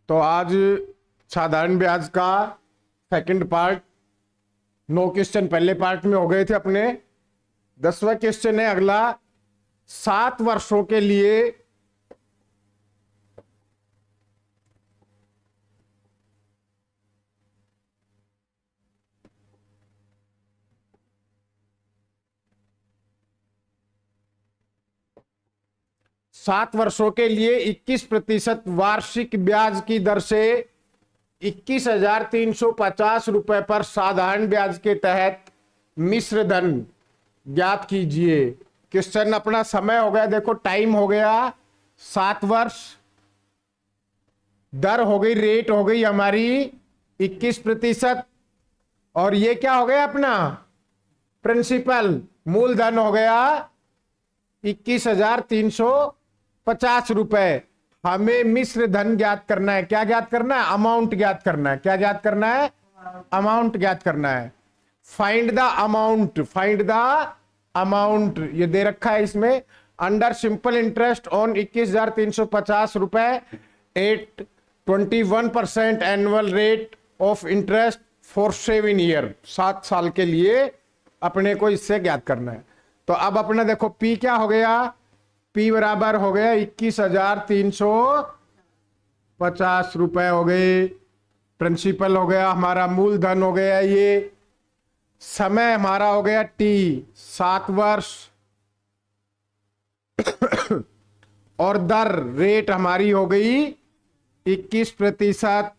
तो आज साधारण ब्याज का सेकंड पार्ट, 9 क्वेश्चन पहले पार्ट में हो गए थे अपने। 10वां क्वेश्चन है अगला, 7 वर्षों के लिए 21% वार्षिक ब्याज की दर से 21,350 रुपए पर साधारण ब्याज के तहत मिश्र धन ज्ञात कीजिए। क्वेश्चन अपना समय हो गया, देखो टाइम हो गया 7 वर्ष, दर हो गई, रेट हो गई हमारी 21%, और ये क्या हो गया अपना प्रिंसिपल, मूलधन हो गया 21,350 रुपए। हमें मिश्र धन ज्ञात करना है। क्या ज्ञात करना है? अमाउंट ज्ञात करना है। क्या ज्ञात करना है? अमाउंट ज्ञात करना है। Find the amount, find the amount ये दे रखा है इसमें, अंडर सिंपल इंटरेस्ट ऑन 21,350 रुपए at 21% annual rate of interest for 7 year, 7 साल के लिए अपने को इससे ज्ञात करना है। तो अब अपना देखो P क्या हो गया, P बराबर हो गया 21,350 रुपए हो गए, प्रिंसिपल हो गया हमारा, मूलधन हो गया ये, समय हमारा हो गया T 7 वर्ष, और दर रेट हमारी हो गई 21%।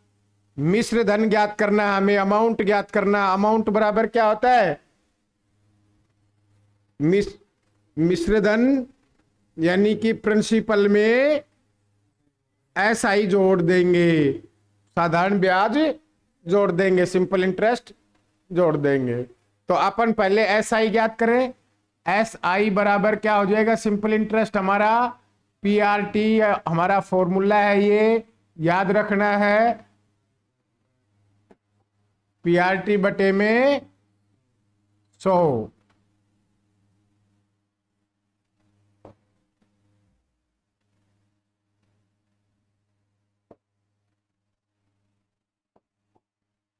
मिश्र धन ज्ञात करना है हमें, अमाउंट ज्ञात करना है। अमाउंट बराबर क्या होता है? मिश्र धन यानी कि प्रिंसिपल में SI जोड़ देंगे, साधारण ब्याज जोड़ देंगे, सिंपल इंटरेस्ट जोड़ देंगे। तो अपन पहले SI ज्ञात करें। SI बराबर क्या हो जाएगा? सिंपल इंटरेस्ट हमारा PRT हमारा फॉर्मूला है, ये याद रखना है, PRT बटे में 100।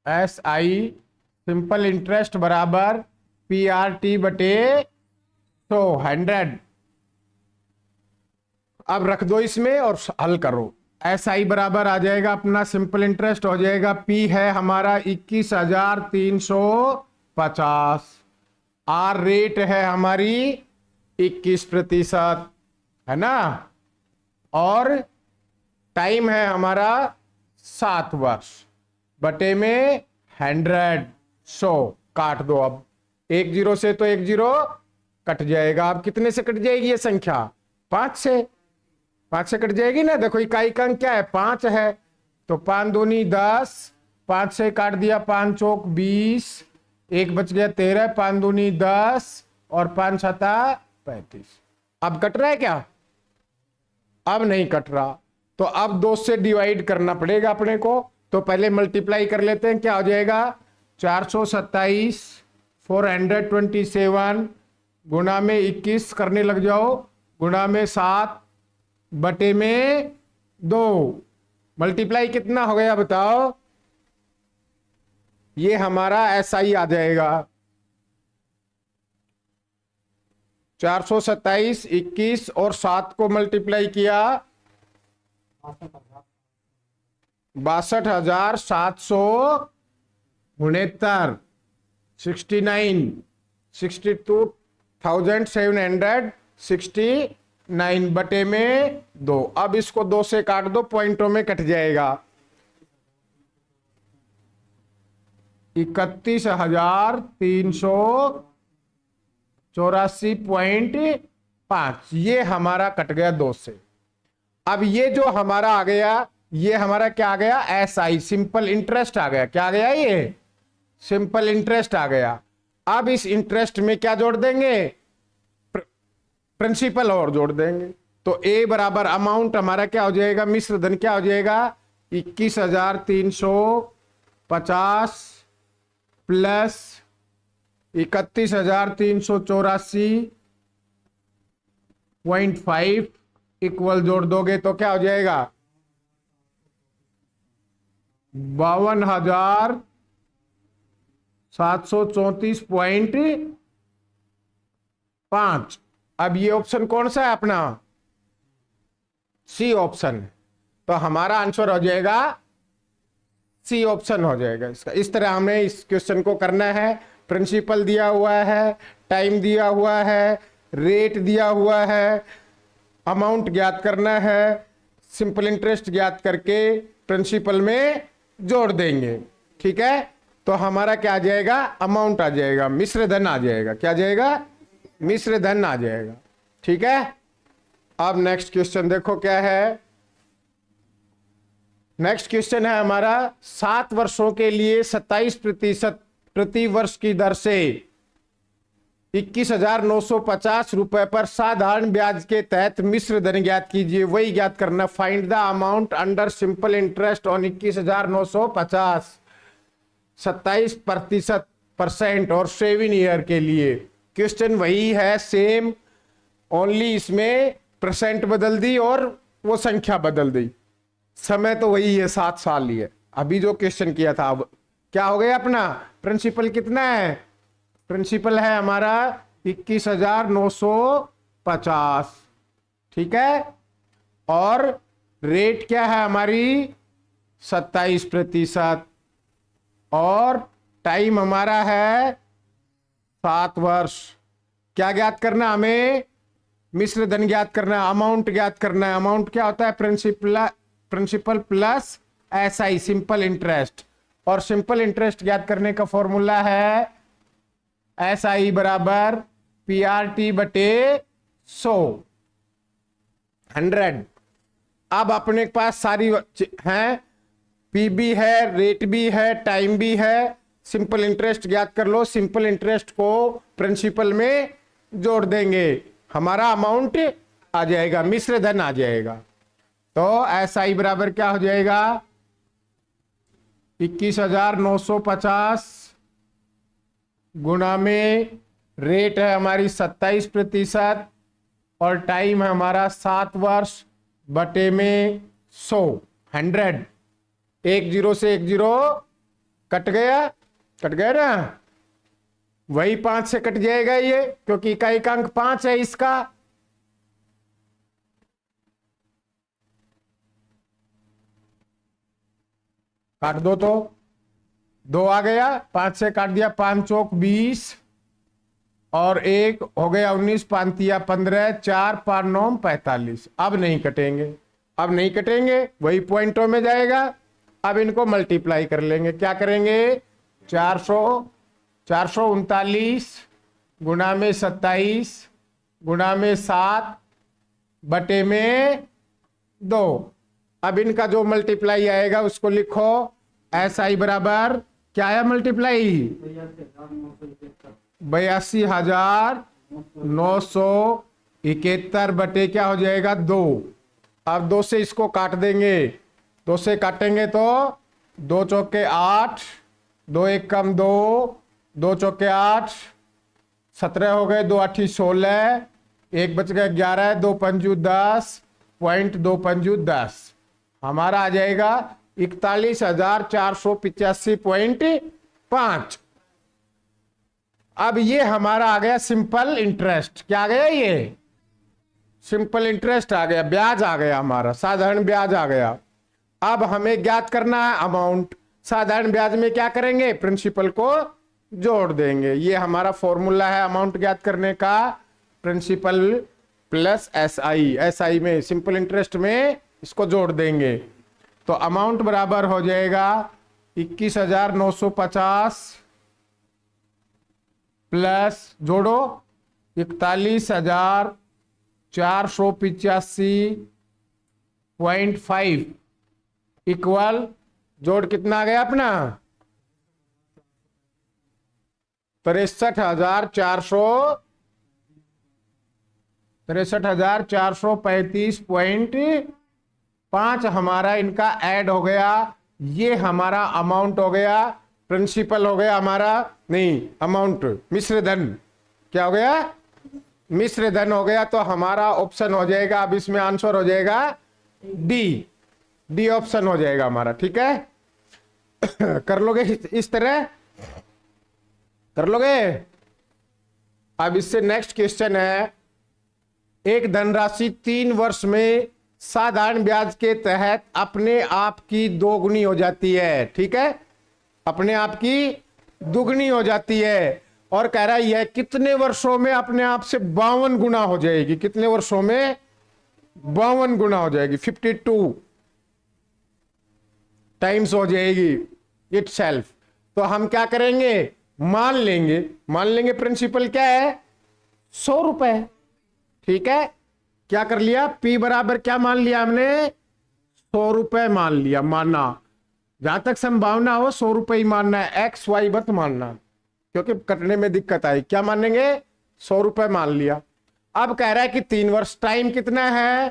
SI सिंपल इंटरेस्ट बराबर PRT बटे 100। अब रख दो इसमें और हल करो। SI बराबर आ जाएगा अपना, सिंपल इंटरेस्ट हो जाएगा, P है हमारा 21,350, R रेट है हमारी 21%, है ना, और टाइम है हमारा 7 वर्ष, बटे में 100 काट दो। अब 1 0 से तो 1 0 कट जाएगा। अब कितने से कट जाएगी ये संख्या? 5 से। 5 से कट जाएगी ना। देखो इकाई का अंक क्या है? 5 है, तो 5 दूनी 10, 5 से काट दिया, 5 चौक 20, 1 बच गया 13, 5 दूनी 10 और 5 छता 35। अब कट रहा है क्या? अब नहीं कट रहा, तो अब 2 से डिवाइड करना पड़ेगा अपने को। तो पहले मल्टीप्लाई कर लेते हैं, क्या हो जाएगा? 427 427 गुणा में 21 करने लग जाओ, गुणा में 7 बटे में 2, मल्टीप्लाई कितना हो गया बताओ? ये हमारा SI आ जाएगा 427, 21 और 7 को मल्टीप्लाई किया 62,769, 62,769 बटे में 2। अब इसको 2 से काट दो, पॉइंटों में कट जाएगा, 31,384.5, ये हमारा कट गया 2 से। अब ये जो हमारा आ गया, ये हमारा क्या आ गया? SI सिंपल इंटरेस्ट आ गया। क्या आ गया? ये सिंपल इंटरेस्ट आ गया। अब इस इंटरेस्ट में क्या जोड़ देंगे? प्रिंसिपल और जोड़ देंगे। तो A बराबर अमाउंट हमारा क्या हो जाएगा? मिश्र धन क्या हो जाएगा? 21,350 प्लस 31,384.5 इक्वल जोड़ दोगे तो क्या हो जाएगा? 52,734.5। अब ये ऑप्शन कौन सा है अपना? C option. तो हमारा आंसर हो जाएगा सी ऑप्शन हो जाएगा इसका। इस तरह हमें इस क्वेश्चन को करना है। प्रिंसिपल दिया हुआ है, टाइम दिया हुआ है, रेट दिया हुआ है, अमाउंट ज्ञात करना है, सिंपल इंटरेस्ट ज्ञात करके प्रिंसिपल में जोड़ देंगे। ठीक है, तो हमारा क्या आ जाएगा? अमाउंट आ जाएगा, मिश्र धन आ जाएगा। क्या आ जाएगा? मिश्र धन आ जाएगा। ठीक है, अब नेक्स्ट क्वेश्चन देखो क्या है। नेक्स्ट क्वेश्चन है हमारा 7 वर्षों के लिए 27% प्रति वर्ष की दर से 21,950 रुपए पर साधारण ब्याज के तहत मिश्र धन ज्ञात कीजिए। वही ज्ञात करना। Find the amount under simple interest on 21,950। 27% और 7 ईयर के लिए। क्वेश्चन वही है, सेम, ओनली इसमें परसेंट बदल दी और वो संख्या बदल दी। समय तो वही है, 7 साल ही है। अभी जो क्वेश्चन किया था, अब क्या हो गया अपना? प्रिंसिपल कितना है? प्रिंसिपल है हमारा 21,950। ठीक है, और रेट क्या है हमारी? 27%। और टाइम हमारा है 7 वर्ष। क्या ज्ञात करना हमें? मिश्र धन ज्ञात करना है, अमाउंट ज्ञात करना है। अमाउंट क्या होता है? Principal plus SI, simple interest. और सिंपल इंटरेस्ट ज्ञात करने का फॉर्मूला है एसआई बराबर पीआरटी बटे 100। अब अपने पास सारी हैं, पी भी है, रेट भी है, टाइम भी है। सिंपल इंटरेस्ट ज्ञात कर लो। सिंपल इंटरेस्ट को प्रिंसिपल में जोड़ देंगे, हमारा अमाउंट आ जाएगा, मिश्र धन आ जाएगा। तो एसआई बराबर क्या हो जाएगा? 21,950 गुणा में रेट है हमारी 27% और टाइम है हमारा 7 वर्ष बटे में 100। 1 0 से 1 0 कट गया, कट गया ना? वही 5 से कट जाएगा ये, क्योंकि इकाई का अंक 5 है इसका। काट दो तो 2 आ गया, 5 से काट दिया, 5 चौक 20 और 1 हो गया 19, 5 तिया 15, 4 5 9 45। अब नहीं कटेंगे, अब नहीं कटेंगे, वही पॉइंटों में जाएगा। अब इनको मल्टीप्लाई कर लेंगे। क्या करेंगे? 439 गुणा में 27 गुणा में 7 बटे में 2। अब इनका जो मल्टीप्लाई आएगा उसको लिखो। एस आई बराबर क्या है मल्टीप्लाई? 82,971 बटे क्या हो जाएगा? 2। अब 2 से इसको काट देंगे। 2 से काटेंगे तो 2 चौके 8, 2 1 कम 2, 2 चौके 8, 17 हो गए, 2 8 16, 1 बच गया 11, 2 पंजू 10, पॉइंट 2 पंजू 10। हमारा आ जाएगा 41,485.5। अब ये हमारा आ गया सिंपल इंटरेस्ट। क्या आ गया? ये सिंपल इंटरेस्ट आ गया, ब्याज आ गया, हमारा साधारण ब्याज आ गया। अब हमें ज्ञात करना है अमाउंट। साधारण ब्याज में क्या करेंगे? प्रिंसिपल को जोड़ देंगे। ये हमारा फॉर्मूला है अमाउंट ज्ञात करने का, प्रिंसिपल प्लस एसआई। एसआई में सिंपल इंटरेस्ट में इसको जोड़ देंगे तो अमाउंट बराबर हो जाएगा 21,950 प्लस जोड़ो 41,485.5 इक्वल जोड़ कितना आ गया अपना? 63,435.5 हमारा इनका ऐड हो गया। ये हमारा अमाउंट हो गया, प्रिंसिपल हो गया हमारा, नहीं अमाउंट, मिश्र धन। क्या हो गया? मिश्र धन हो गया। तो हमारा ऑप्शन हो जाएगा, अब इसमें आंसर हो जाएगा डी। डी ऑप्शन हो जाएगा हमारा। ठीक है, कर लोगे इस तरह, कर लोगे। अब इससे नेक्स्ट क्वेश्चन है, एक धनराशि 3 वर्ष में साधारण ब्याज के तहत अपने आप की दोगुनी हो जाती है। ठीक है, अपने आप की दुगनी हो जाती है, और कह रहा है यह कितने वर्षों में अपने आप से 52 गुना हो जाएगी। कितने वर्षों में 52 गुना हो जाएगी, 52 टाइम्स हो जाएगी इट सेल्फ। तो हम क्या करेंगे, मान लेंगे प्रिंसिपल क्या है, 100 रुपए। ठीक है, क्या कर लिया, P बराबर क्या मान लिया हमने, 100 रुपए मान लिया। माना जहां तक संभावना हो 100 रुपए ही मानना है, XY मत मानना, क्योंकि कटने में दिक्कत आई। क्या मानेंगे, 100 रुपए मान लिया। अब कह रहा है कि 3 वर्ष, टाइम कितना है,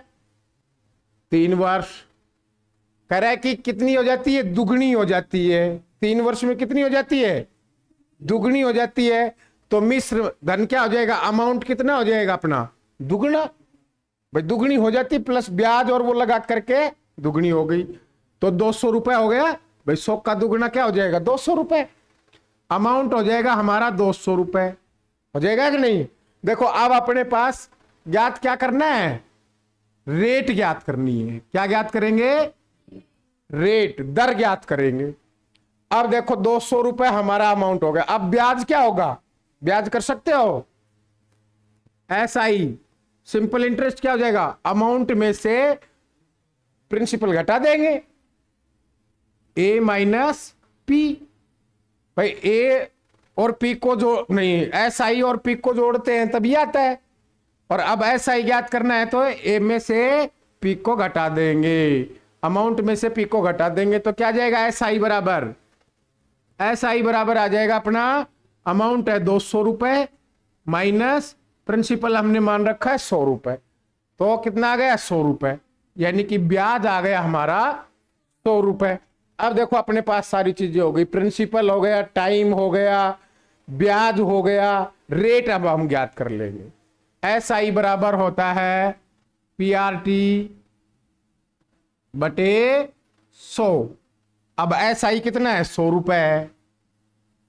3 वर्ष। कह रहा है कि कितनी हो जाती है, दुगनी हो जाती है। 3 वर्ष में कितनी हो जाती है, दुगनी हो जाती है। तो मिश्र धन क्या हो जाएगा, अमाउंट कितना हो जाएगा अपना, दुगना। भाई दुगनी हो जाती प्लस ब्याज और वो लगा करके दुगनी हो गई, तो 200 रुपए हो गया। भाई 100 का दुगना क्या हो जाएगा, 200 रुपए। अमाउंट हो जाएगा हमारा 200 रुपए, हो जाएगा कि नहीं। देखो अब अपने पास ज्ञात क्या करना है, रेट ज्ञात करनी है। क्या ज्ञात करेंगे, रेट, दर ज्ञात करेंगे। अब देखो 200 रुपए हमारा अमाउंट हो गया। अब ब्याज क्या होगा, ब्याज कर सकते हो, SI सिंपल इंटरेस्ट क्या हो जाएगा, अमाउंट में से प्रिंसिपल घटा देंगे, A माइनस P। भाई A और P को जो नहीं, SI और P को जोड़ते हैं तभी आता है। और अब SI ज्ञात करना है तो A में से P को घटा देंगे, अमाउंट में से P को घटा देंगे, तो क्या जाएगा, SI बराबर आ जाएगा अपना, अमाउंट है 200 रुपए माइनस प्रिंसिपल हमने मान रखा है 100 रुपए, तो कितना आ गया, 100 रुपए। यानी कि ब्याज आ गया हमारा 100 रुपए। अब देखो अपने पास सारी चीजें हो गई, प्रिंसिपल हो गया, टाइम हो गया, ब्याज हो गया, रेट अब हम ज्ञात कर लेंगे। SI बराबर होता है PRT बटे 100। अब SI कितना है, 100 रुपए है।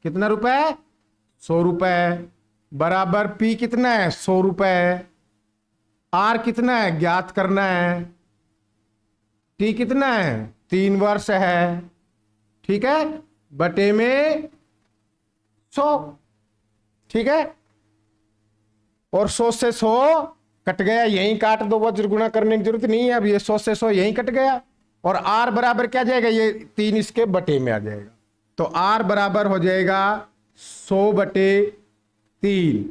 कितना रुपए, 100 रुपए बराबर P कितना है, 100 रुपए। R कितना है, ज्ञात करना है। T कितना है, 3 वर्ष है। ठीक है, बटे में 100। ठीक है, और 100 से 100 कट गया, यहीं काट दो, वज्र गुणा करने की जरूरत नहीं है। अब ये 100 से 100 यहीं कट गया, और R बराबर क्या जाएगा, ये 3 इसके बटे में आ जाएगा। तो R बराबर हो जाएगा 100 बटे 3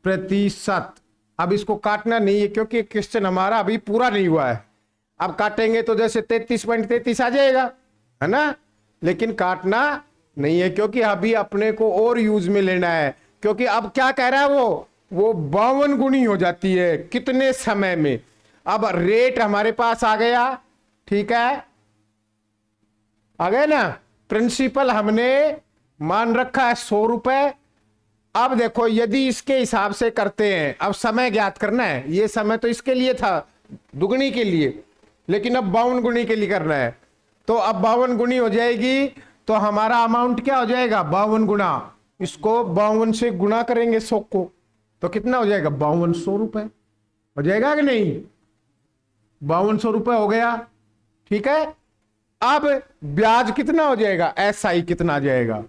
प्रतिशत। अब इसको काटना नहीं है क्योंकि क्वेश्चन हमारा अभी पूरा नहीं हुआ है। अब काटेंगे तो जैसे 33.33 आ जाएगा, है ना, लेकिन काटना नहीं है क्योंकि अभी अपने को और यूज में लेना है। क्योंकि अब क्या कह रहा है वो 52 गुनी हो जाती है कितने समय में। अब रेट हमारे पास आ गया, ठीक है, आ गया ना। प्रिंसिपल हमने मान रखा है 100 रुपए। अब देखो यदि इसके हिसाब से करते हैं, अब समय ज्ञात करना है, ये समय तो इसके लिए था दुगनी के लिए, लेकिन अब 52 गुनी के लिए करना है। तो अब 52 गुनी हो जाएगी, तो हमारा अमाउंट क्या हो जाएगा, 52 गुना। इसको 52 से गुना करेंगे 100 को, तो कितना हो जाएगा, 5200 रुपए हो जाएगा कि नहीं। 5200 रुपए हो गया, ठीक है। अब ब्याज कितना हो जाएगा, SI कितना आ जाएगा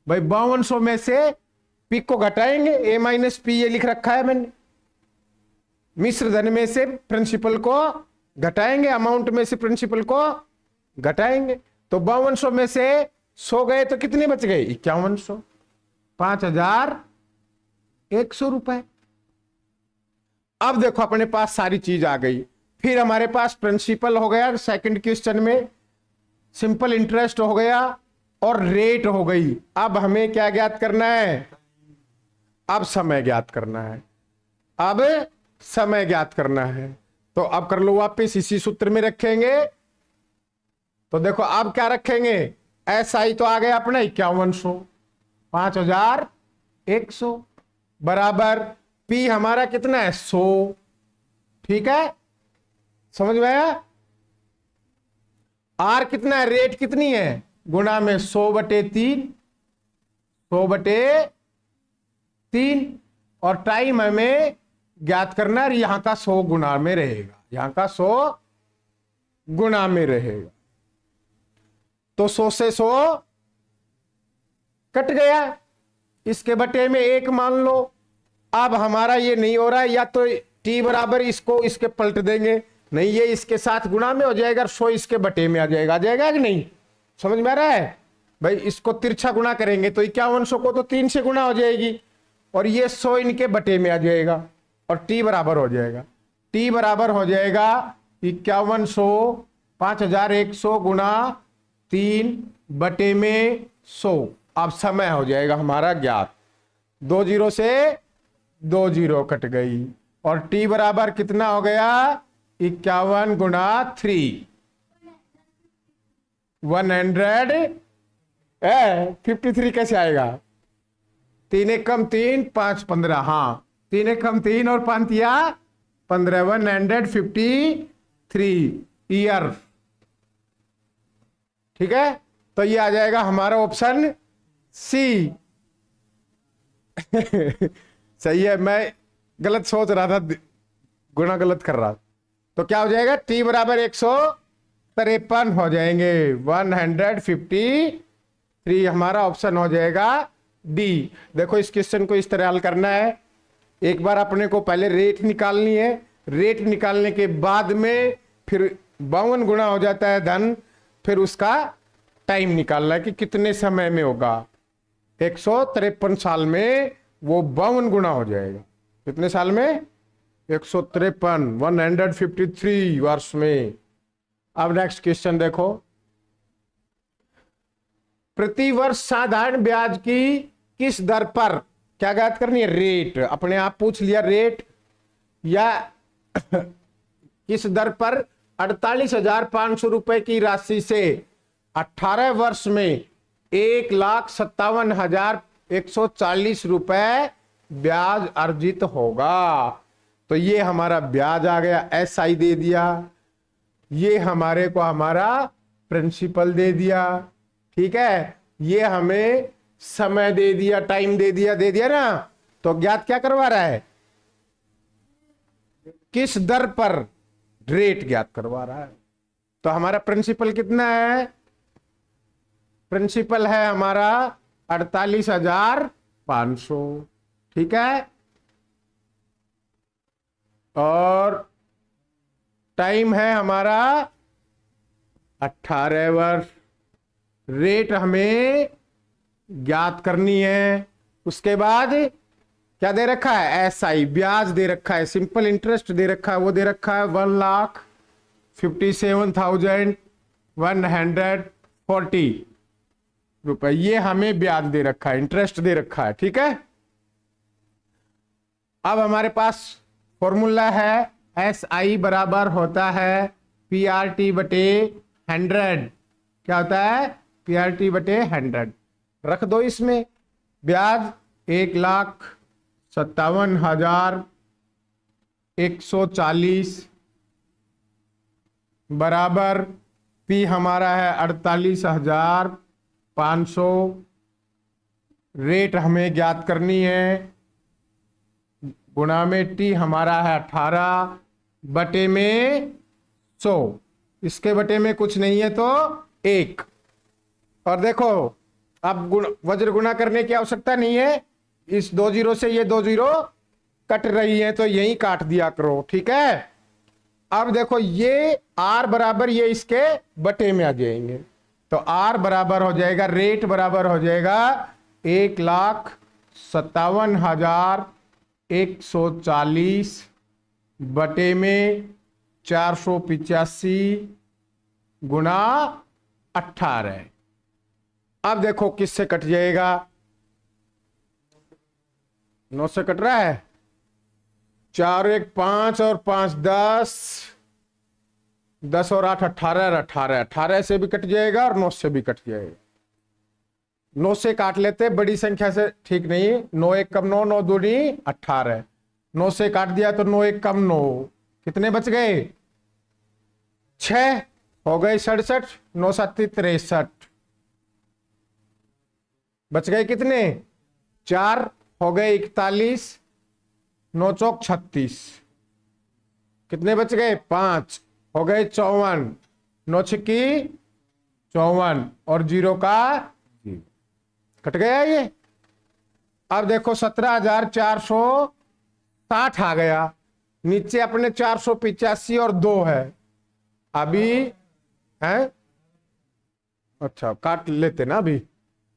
भाई, 5200 में से P को घटाएंगे, A माइनस P ये लिख रखा है मैंने। मिश्र धन में से प्रिंसिपल को घटाएंगे, अमाउंट में से प्रिंसिपल को घटाएंगे। तो 5200 में से 100 गए तो कितने बच गए, 5100, 5100 रुपए। अब देखो अपने पास सारी चीज आ गई। फिर हमारे पास प्रिंसिपल हो गया सेकंड क्वेश्चन में, सिंपल इंटरेस्ट हो गया और रेट हो गई। अब हमें क्या ज्ञात करना है, अब समय ज्ञात करना है। अब समय ज्ञात करना है, तो अब कर लो वापिस इसी सूत्र में रखेंगे। तो देखो अब क्या रखेंगे, SI तो आ गया अपना 5100, 5100 बराबर P हमारा कितना है 100, ठीक है, समझ में आया। आर कितना है, रेट कितनी है, गुणा में 100/3, 100/3, और टाइम हमें ज्ञात करना है, यहां का 100 गुणा में रहेगा, यहां का 100 गुणा में रहेगा। तो 100 से 100 कट गया, इसके बटे में 1 मान लो। अब हमारा ये नहीं हो रहा है, या तो t बराबर इसको इसके पलट देंगे, नहीं ये इसके साथ गुणा में हो जाएगा, 100 इसके बटे में आ जाएगा कि नहीं, समझ में आ रहा है भाई। इसको तिरछा गुणा करेंगे तो 5100 को तो 3 से गुणा हो जाएगी, और ये 100 इनके बटे में आ जाएगा, और t बराबर हो जाएगा, t बराबर हो जाएगा 5100, 5100 गुणा 3 बटे में 100। अब समय हो जाएगा हमारा ज्ञात, 2 जीरो से 2 जीरो कट गई, और t बराबर कितना हो गया, 51 गुणा 3, 153 कैसे आएगा, 3 एक कम 3, 5 15, हाँ 3 एक कम 3 और 5 या 15, 153 ईयर। ठीक है, तो ये आ जाएगा हमारा ऑप्शन सी। सही है, मैं गलत सोच रहा था, गुणा गलत कर रहा, तो क्या हो जाएगा, t बराबर 153 हो जाएंगे, 153 हमारा ऑप्शन हो जाएगा डी। देखो इस क्वेश्चन को इस तरह हल करना है, एक बार अपने को पहले रेट निकालनी है, रेट निकालने के बाद में फिर 52 गुणा हो जाता है धन, फिर उसका टाइम निकालना है कि कितने समय में होगा, 153 साल में वो 52 गुणा हो जाएगा, कितने साल में, 153, 153 वर्ष में। अब नेक्स्ट क्वेश्चन देखो, प्रति वर्ष साधारण ब्याज की किस दर पर, क्या ज्ञात करनी है, रेट, अपने आप पूछ लिया रेट, या किस दर पर 48,500 रुपए की राशि से 18 वर्ष में 1,57,140 रुपए ब्याज अर्जित होगा। तो ये हमारा ब्याज आ गया, SI दे दिया, ये हमारे को हमारा प्रिंसिपल दे दिया, ठीक है, ये हमें समय दे दिया, टाइम दे दिया ना। तो ज्ञात क्या करवा रहा है, किस दर पर रेट ज्ञात करवा रहा है। तो हमारा प्रिंसिपल कितना है, प्रिंसिपल है हमारा 48,500, ठीक है, और टाइम है हमारा 18 वर्ष, रेट हमें ज्ञात करनी है। उसके बाद क्या दे रखा है, SI ब्याज दे रखा है, सिंपल इंटरेस्ट दे रखा है, वो दे रखा है 1,57,140 रुपए, ये हमें ब्याज दे रखा है, इंटरेस्ट दे रखा है, ठीक है। अब हमारे पास फॉर्मूला है, SI बराबर होता है PRT बटे 100, क्या होता है, PRT बटे 100, रख दो इसमें, ब्याज 1,57,140 बराबर P हमारा है 48,500, रेट हमें ज्ञात करनी है, गुणा में T हमारा है 18 बटे में 100, इसके बटे में कुछ नहीं है तो 1, और देखो अब वज्र गुणा करने की आवश्यकता नहीं है, इस 2 जीरो से ये 2 जीरो कट रही है तो यही काट दिया करो, ठीक है। अब देखो ये R बराबर ये इसके बटे में आ जाएंगे, तो R बराबर हो जाएगा, रेट बराबर हो जाएगा 1,57,140 बटे में 485 गुणा 18। अब देखो किससे कट जाएगा, 9 से कट रहा है, 4 1 5 और 5 10, 10 और 8 18, 18 से भी कट जाएगा और 9 से भी कट जाएगा। 9 से काट लेते, बड़ी संख्या से ठीक नहीं, 9 1 कम 9, 9 दूनी 18, 9 से काट दिया तो 9 1 कम 9, कितने बच गए, 6, हो गए 67, 9 7 63, बच गए कितने 4, हो गए 41, 9 चौक 36, कितने बच गए 5, हो गए 54, 9 छिक्की 54 और 0 का कट गया ये। अब देखो 17,460 आ गया, नीचे अपने 485 और 2 है अभी है। अच्छा काट लेते ना अभी,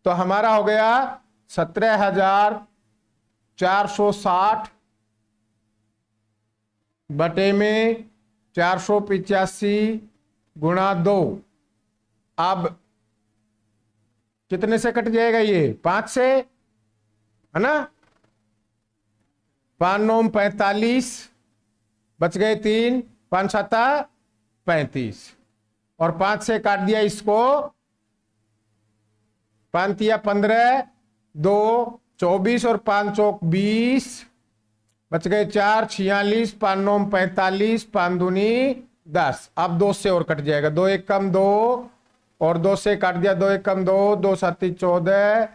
तो हमारा हो गया 17,460 बटे में 485 गुणा 2। अब कितने से कट जाएगा ये 5 से, है ना। 5 9 45, बच गए 3, 5 7 35 और 5 से काट दिया इसको, 5 तिया 15, 2 24 और 5 चौक 20, बच गए 4 46, 5 9 45, 5 दूनी 10। अब 2 से और कट जाएगा, 2 1 कम 2 और 2 से काट दिया, 2 1 कम 2, 2 7 14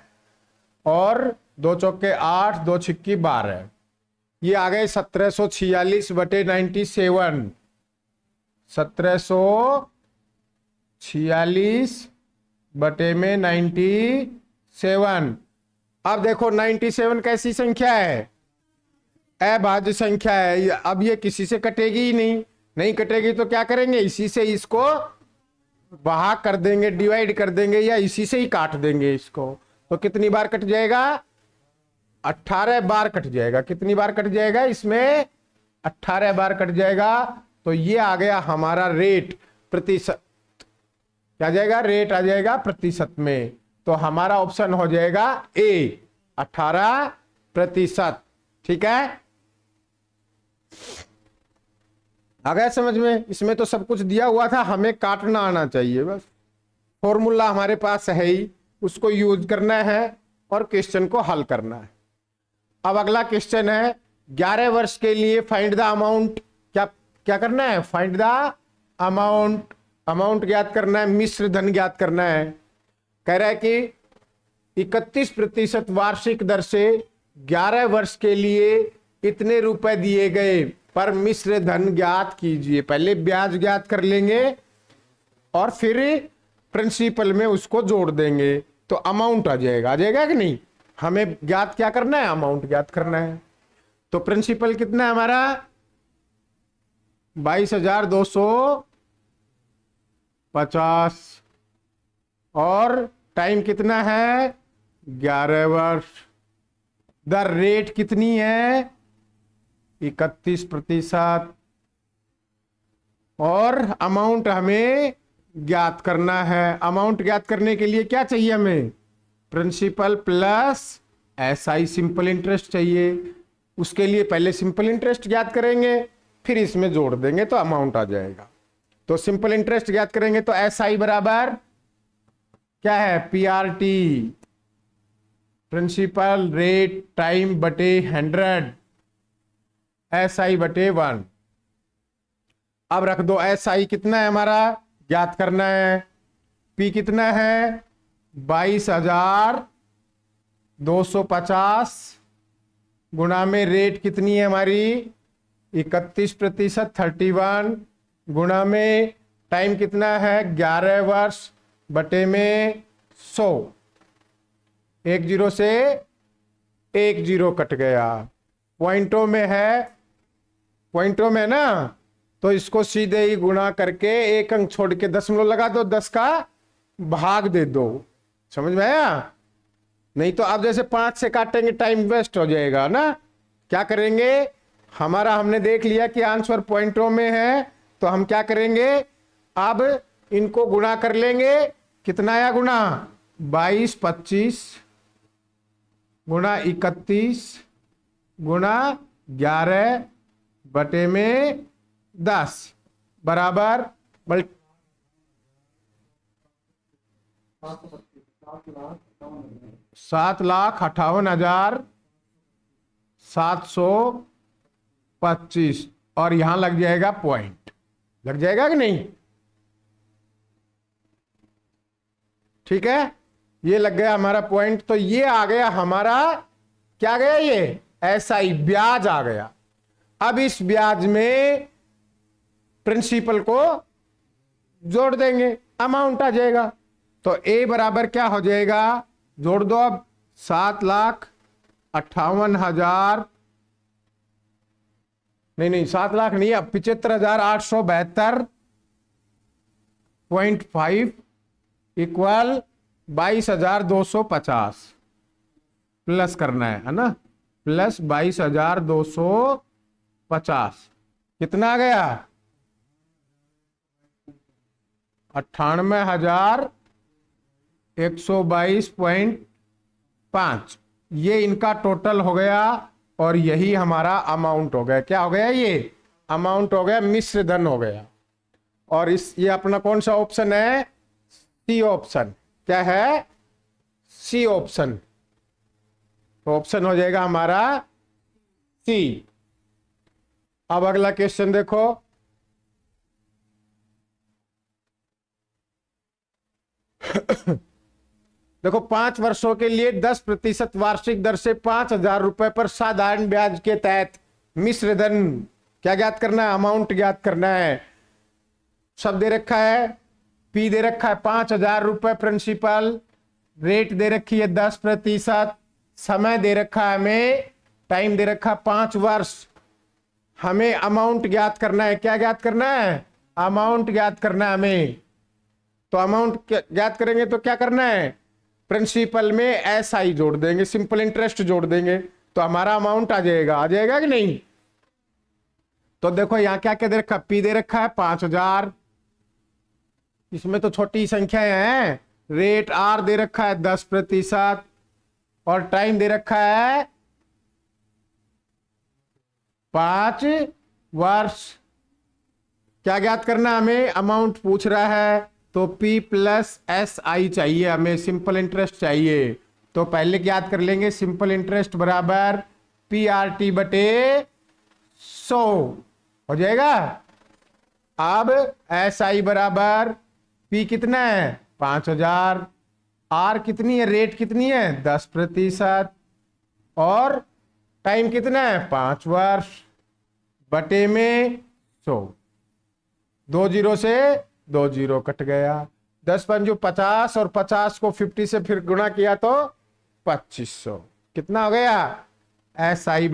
और 2 चौके 8, 2 छिक्की 12। ये आ गए 1746 बटे 97, 1746 बटे में 97। अब देखो 97 कैसी संख्या है, अभाज्य संख्या है। अब ये किसी से कटेगी ही नहीं, नहीं कटेगी तो क्या करेंगे, इसी से इसको भाग कर देंगे, डिवाइड कर देंगे या इसी से ही काट देंगे इसको। तो कितनी बार कट जाएगा 18 बार कट जाएगा। कितनी बार कट जाएगा इसमें 18 बार कट जाएगा। तो ये आ गया हमारा रेट प्रतिशत, क्या जाएगा रेट आ जाएगा प्रतिशत में। तो हमारा ऑप्शन हो जाएगा ए 18%। ठीक है, आ गया समझ में। इसमें तो सब कुछ दिया हुआ था, हमें काटना आना चाहिए बस। फॉर्मूला हमारे पास है ही, उसको यूज करना है और क्वेश्चन को हल करना है। अब अगला क्वेश्चन है 11 वर्ष के लिए फाइंड द अमाउंट। क्या क्या करना है, फाइंड द अमाउंट। अमाउंट ज्ञात करना है, मिश्र धन ज्ञात करना है। कह रहा है कि 31% वार्षिक दर से 11 वर्ष के लिए इतने रुपए दिए गए पर मिश्र धन ज्ञात कीजिए। पहले ब्याज ज्ञात कर लेंगे और फिर प्रिंसिपल में उसको जोड़ देंगे तो अमाउंट आ जाएगा कि नहीं। हमें ज्ञात क्या करना है, अमाउंट ज्ञात करना है। तो प्रिंसिपल कितना है हमारा 22,250 और टाइम कितना है 11 वर्ष। द रेट कितनी है 31% और अमाउंट हमें ज्ञात करना है। अमाउंट ज्ञात करने के लिए क्या चाहिए हमें, principal plus SI simple interest चाहिए। उसके लिए पहले सिंपल इंटरेस्ट ज्ञात करेंगे फिर इसमें जोड़ देंगे तो अमाउंट आ जाएगा। तो सिंपल इंटरेस्ट ज्ञात करेंगे तो एसआई बराबर क्या है पीआरटी, प्रिंसिपल रेट टाइम बटे 100, एसआई बटे 1। अब रख दो एसआई कितना है हमारा ज्ञात करना है, पी कितना है 22,250 गुणा में रेट कितनी है हमारी 31% 31 गुणा में टाइम कितना है 11 वर्ष बटे में 100। 1 0 से 1 0 कट गया। पॉइंटों में है, पॉइंटों में ना, तो इसको सीधे ही गुणा करके एक अंक छोड़ के दशमलव लगा दो, 10 का भाग दे दो। समझ में आया। नहीं तो आप जैसे 5 से काटेंगे टाइम वेस्ट हो जाएगा ना। क्या करेंगे, हमारा हमने देख लिया कि आंसर पॉइंटों में है तो हम क्या करेंगे, अब इनको गुणा कर लेंगे। कितना आया गुणा 22 25 गुणा 31 गुणा 11 बटे में 10 बराबर 7,58,725 और यहां लग जाएगा पॉइंट। लग जाएगा कि नहीं। ठीक है, ये लग गया हमारा पॉइंट। तो ये आ गया हमारा, क्या गया, ये एसआई ब्याज आ गया। अब इस ब्याज में प्रिंसिपल को जोड़ देंगे, अमाउंट आ जाएगा। तो ए बराबर क्या हो जाएगा, जोड़ दो अब, 7,58,000, नहीं 7 लाख नहीं, अब 75,872.5 इक्वल 22,250 प्लस करना है ना, प्लस 22,250 कितना आ गया, 98,122.5। ये इनका टोटल हो गया और यही हमारा अमाउंट हो गया। क्या हो गया, ये अमाउंट हो गया, मिश्र धन हो गया। और इस ये अपना कौन सा ऑप्शन है, सी ऑप्शन। क्या है, सी ऑप्शन। तो ऑप्शन हो जाएगा हमारा सी। अब अगला क्वेश्चन देखो, देखो 5 वर्षों के लिए 10% वार्षिक दर से 5,000 रुपए पर साधारण ब्याज के तहत मिश्र धन क्या ज्ञात करना है, अमाउंट ज्ञात करना है। सब दे रखा है, पी दे रखा है 5,000 रुपए प्रिंसिपल, रेट दे रखी है 10%, समय दे रखा है हमें, टाइम दे रखा 5 वर्ष। हमें अमाउंट ज्ञात करना है। क्या ज्ञात करना है, अमाउंट ज्ञात करना है हमें। तो अमाउंट ज्ञात करेंगे तो क्या करना है, प्रिंसिपल में एसआई जोड़ देंगे, सिंपल इंटरेस्ट जोड़ देंगे, तो हमारा अमाउंट आ जाएगा कि नहीं। तो देखो यहां क्या क्या दे रखा, पी दे रखा है 5,000, इसमें तो छोटी संख्याएं हैं। रेट आर दे रखा है 10% और टाइम दे रखा है 5 वर्ष। क्या ज्ञात करना हमें, अमाउंट पूछ रहा है, तो P प्लस एस आई चाहिए हमें, सिंपल इंटरेस्ट चाहिए। तो पहले ज्ञात कर लेंगे, सिंपल इंटरेस्ट बराबर PRT बटे 100 हो जाएगा। अब एस आई बराबर P कितना है 5,000, आर कितनी है, रेट कितनी है 10%, और टाइम कितना है 5 वर्ष, बटे में 100। 2 जीरो से 2 जीरो कट गया, 10 पंजू 50 और 50 को 50 से फिर गुणा किया तो 2500। कितना हो गया, एस आई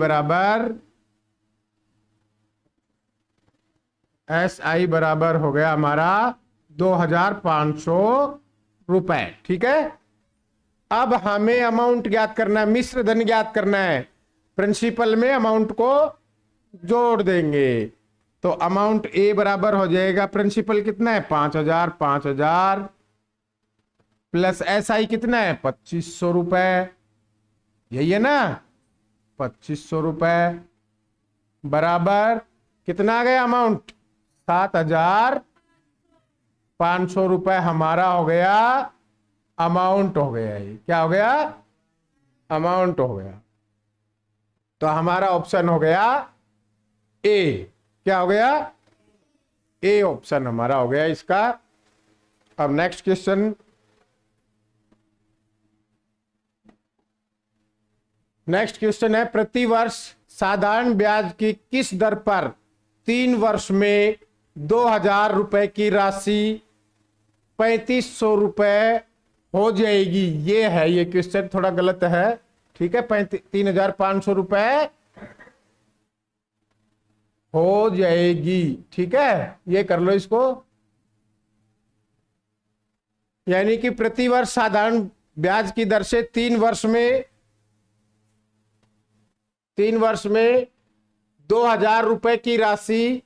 बराबर हो गया हमारा 2,500 रुपए। ठीक है, अब हमें अमाउंट ज्ञात करना है, मिश्र धन ज्ञात करना है। प्रिंसिपल में अमाउंट को जोड़ देंगे, तो अमाउंट ए बराबर हो जाएगा, प्रिंसिपल कितना है 5,000, 5,000 प्लस एस आई कितना है 2,500 रुपए, यही है ना 2,500 रुपए, बराबर कितना आ गया अमाउंट 7,500 रुपए हमारा हो गया, अमाउंट हो गया। ये क्या हो गया, अमाउंट हो गया। तो हमारा ऑप्शन हो गया ए। क्या हो गया, ए ऑप्शन हमारा हो गया इसका। अब नेक्स्ट क्वेश्चन, है प्रति वर्ष साधारण ब्याज की किस दर पर 3 वर्ष में 2,000 रुपए की राशि 3,500 रुपए हो जाएगी। ये है, ये क्वेश्चन थोड़ा गलत है। ठीक है, 3,500 रुपए हो जाएगी। ठीक है, ये कर लो इसको, यानी कि प्रति वर्ष साधारण ब्याज की दर से 3 वर्ष में 2,000 रुपए की राशि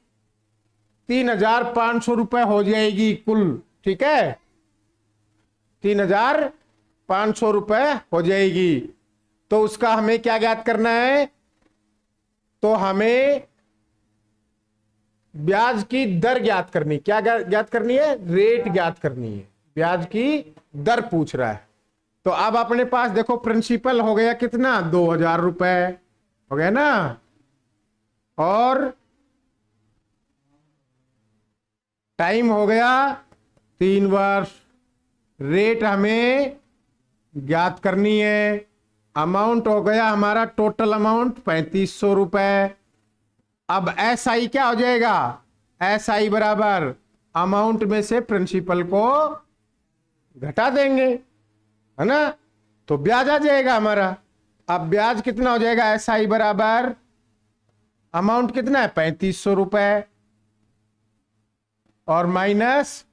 3,500 रुपए हो जाएगी कुल। ठीक है, 3,500 रुपए हो जाएगी। तो उसका हमें क्या ज्ञात करना है, तो हमें ब्याज की दर ज्ञात करनी। क्या ज्ञात करनी है, रेट ज्ञात करनी है, ब्याज की दर पूछ रहा है। तो अब अपने पास देखो प्रिंसिपल हो गया कितना 2,000 रुपए हो गया ना, और टाइम हो गया 3 वर्ष, रेट हमें ज्ञात करनी है। अमाउंट हो गया हमारा टोटल अमाउंट 3500 रुपए। अब एस आई क्या हो जाएगा, एस आई बराबर अमाउंट में से प्रिंसिपल को घटा देंगे, है ना, तो ब्याज आ जाएगा हमारा। अब ब्याज कितना हो जाएगा, एस आई बराबर अमाउंट कितना है 3500 रुपए और माइनस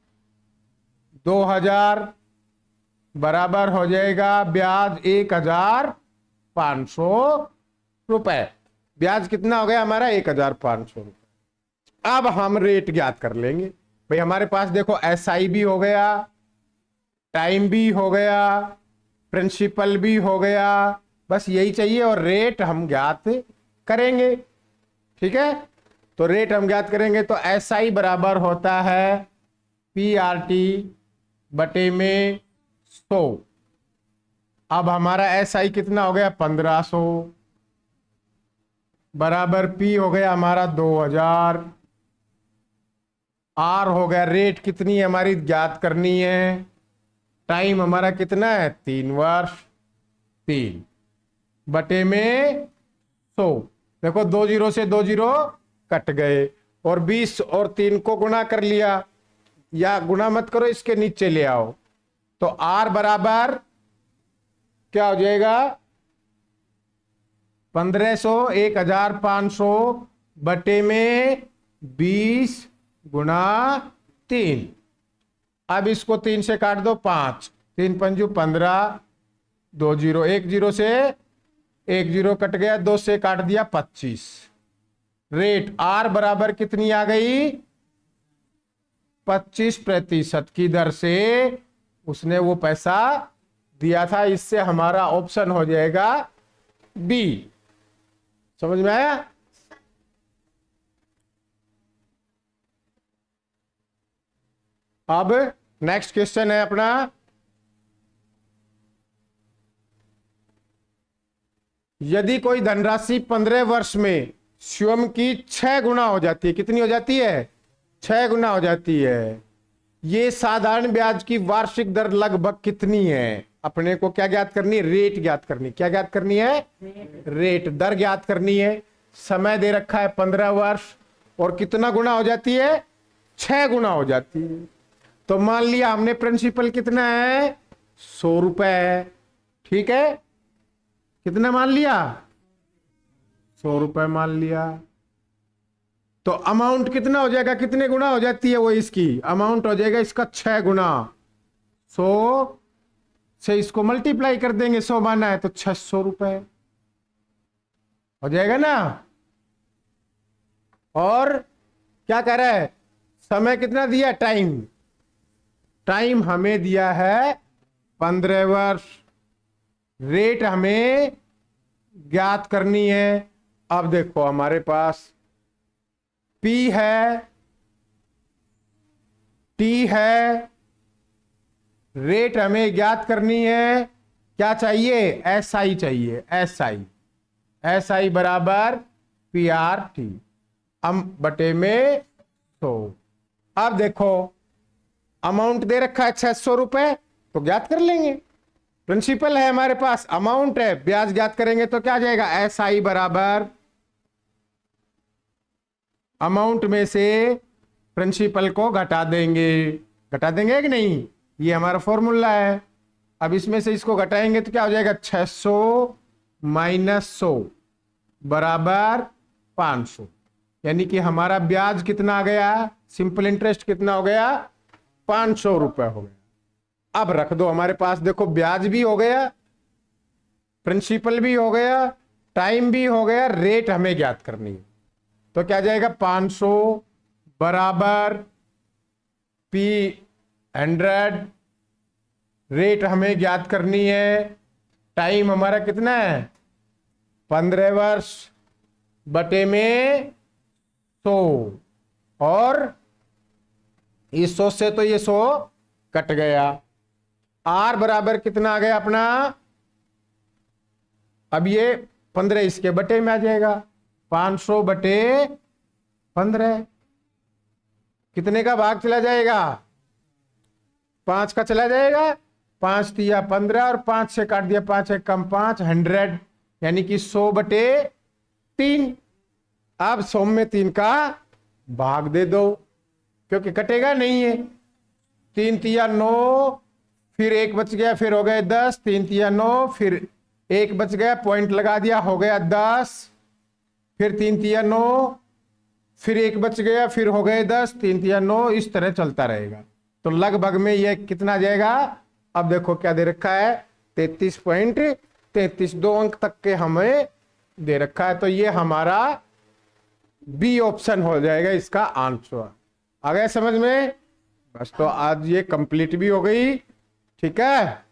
2000 बराबर हो जाएगा ब्याज 1500 रुपए। ब्याज कितना हो गया हमारा 1500 रुपए। अब हम रेट ज्ञात कर लेंगे भाई। हमारे पास देखो एस आई भी हो गया, टाइम भी हो गया, प्रिंसिपल भी हो गया, बस यही चाहिए और रेट हम ज्ञात करेंगे। ठीक है, तो रेट हम ज्ञात करेंगे तो एस आई बराबर होता है पी आर टी बटे में 100। अब हमारा एस आई कितना हो गया 1500 बराबर पी हो गया हमारा 2000, आर हो गया रेट कितनी है हमारी ज्ञात करनी है, टाइम हमारा कितना है 3 वर्ष, 3 बटे में 100। देखो 2 जीरो से 2 जीरो कट गए और 20 और 3 को गुणा कर लिया, या गुणा मत करो इसके नीचे ले आओ, तो आर बराबर क्या हो जाएगा 1500 1500 बटे में 20 गुणा 3। अब इसको 3 से काट दो 5, 3 पंजू 15, 2 जीरो, 1 जीरो से 1 जीरो कट गया, 2 से काट दिया 25। रेट आर बराबर कितनी आ गई 25% की दर से उसने वो पैसा दिया था। इससे हमारा ऑप्शन हो जाएगा बी। समझ में आया? अब नेक्स्ट क्वेश्चन है अपना, यदि कोई धनराशि 15 वर्ष में स्वयं की 6 गुना हो जाती है, कितनी हो जाती है 6 गुना हो जाती है, ये साधारण ब्याज की वार्षिक दर लगभग कितनी है? अपने को क्या ज्ञात करनी है, रेट ज्ञात करनी। क्या ज्ञात करनी है, रेट, दर ज्ञात करनी है। समय दे रखा है 15 वर्ष और कितना गुना हो जाती है 6 गुना हो जाती है। तो मान लिया हमने प्रिंसिपल कितना है 100 रुपए है, ठीक है, कितना मान लिया 100 रुपए मान लिया। तो अमाउंट कितना हो जाएगा, कितने गुना हो जाती है वो, इसकी अमाउंट हो जाएगा इसका 6 गुना। 100 से इसको मल्टीप्लाई कर देंगे, 100 माना है तो 600 रुपए हो जाएगा ना। और क्या कह रहा है, समय कितना दिया, टाइम, टाइम हमें दिया है 15 वर्ष, रेट हमें ज्ञात करनी है। अब देखो हमारे पास P है, T है, रेट हमें ज्ञात करनी है, क्या चाहिए एस आई चाहिए, एस आई, एस आई बराबर पी आर टी अम बटे में 100। अब देखो अमाउंट दे रखा है 600 रुपए, तो ज्ञात कर लेंगे, प्रिंसिपल है हमारे पास, अमाउंट है, ब्याज ज्ञात करेंगे तो क्या जाएगा एस आई बराबर अमाउंट में से प्रिंसिपल को घटा देंगे। घटा देंगे कि नहीं, ये हमारा फॉर्मूला है। अब इसमें से इसको घटाएंगे तो क्या हो जाएगा 600 माइनस 100 बराबर 500, यानी कि हमारा ब्याज कितना आ गया, सिंपल इंटरेस्ट कितना हो गया 500 रुपए हो गया। अब रख दो हमारे पास, देखो ब्याज भी हो गया, प्रिंसिपल भी हो गया, टाइम भी हो गया, रेट हमें ज्ञात करनी है। तो क्या जाएगा 500 बराबर P 100, रेट हमें ज्ञात करनी है, टाइम हमारा कितना है 15 वर्ष बटे में 100, और इस 100 से तो ये 100 कट गया। आर बराबर कितना आ गया अपना, अब ये 15 इसके बटे में आ जाएगा, 500 बटे 15, कितने का भाग चला जाएगा 5 का चला जाएगा, 5 तिया 15 और 5 से काट दिया, 5 एक कम 5, 100 यानी कि 100/3। अब 100 में 3 का भाग दे दो क्योंकि कटेगा नहीं है। 3 तिया 9, फिर 1 बच गया, फिर हो गए 10, 3 तिया 9, फिर 1 बच गया, पॉइंट लगा दिया, हो गया 10, फिर 3 तिया 9, फिर 1 बच गया, फिर हो गए 10, 3 तिया 9, इस तरह चलता रहेगा। तो लगभग में ये कितना जाएगा, अब देखो क्या दे रखा है, 33.33, 2 अंक तक के हमें दे रखा है। तो ये हमारा बी ऑप्शन हो जाएगा इसका आंसर। आ गया समझ में? बस, तो आज ये कंप्लीट भी हो गई। ठीक है।